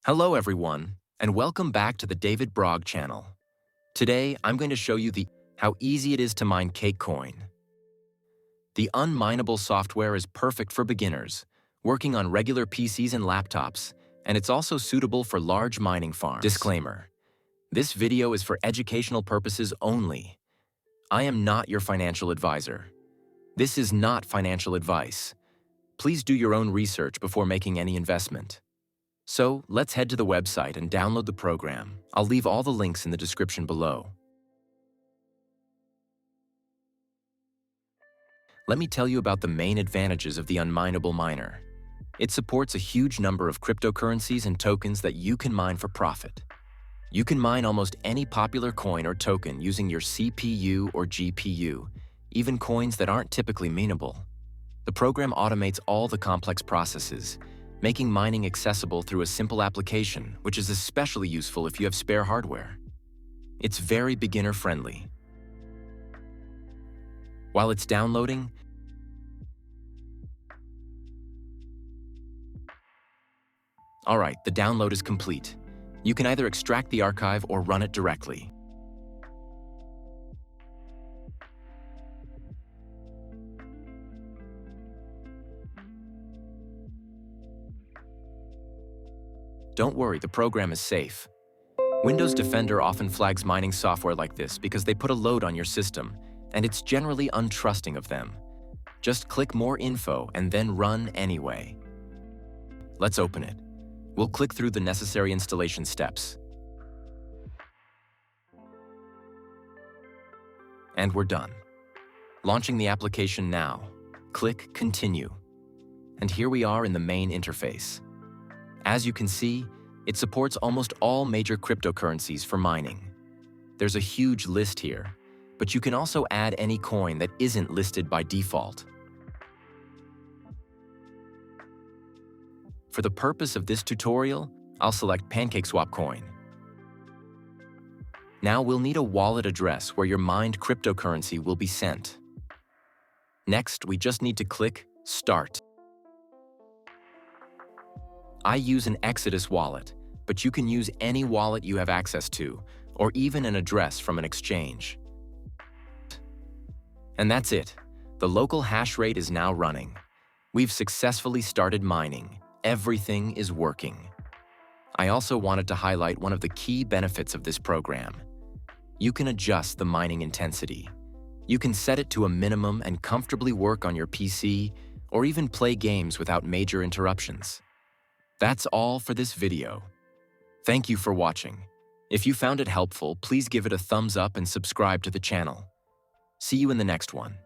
Hello everyone, and welcome back to the David Brog channel. Today, I'm going to show you how easy it is to mine Cake coin. The Unmineable software is perfect for beginners, working on regular PCs and laptops, and it's also suitable for large mining farms. Disclaimer: this video is for educational purposes only. I am not your financial advisor. This is not financial advice. Please do your own research before making any investment. So, let's head to the website and download the program. I'll leave all the links in the description below. Let me tell you about the main advantages of the Unmineable miner. It supports a huge number of cryptocurrencies and tokens that you can mine for profit. You can mine almost any popular coin or token using your CPU or GPU, even coins that aren't typically mineable. The program automates all the complex processes, making mining accessible through a simple application, which is especially useful if you have spare hardware. It's very beginner-friendly. While it's downloading, alright, the download is complete. You can either extract the archive or run it directly. Don't worry, the program is safe. Windows Defender often flags mining software like this because they put a load on your system, and it's generally untrusting of them. Just click More Info and then run anyway. Let's open it. We'll click through the necessary installation steps. And we're done. Launching the application now. Click Continue. And here we are in the main interface. As you can see, it supports almost all major cryptocurrencies for mining. There's a huge list here, but you can also add any coin that isn't listed by default. For the purpose of this tutorial, I'll select PancakeSwap coin. Now we'll need a wallet address where your mined cryptocurrency will be sent. Next, we just need to click Start. I use an Exodus wallet, but you can use any wallet you have access to, or even an address from an exchange. And that's it. The local hash rate is now running. We've successfully started mining. Everything is working. I also wanted to highlight one of the key benefits of this program. You can adjust the mining intensity. You can set it to a minimum and comfortably work on your PC, or even play games without major interruptions. That's all for this video. Thank you for watching. If you found it helpful, please give it a thumbs up and subscribe to the channel. See you in the next one.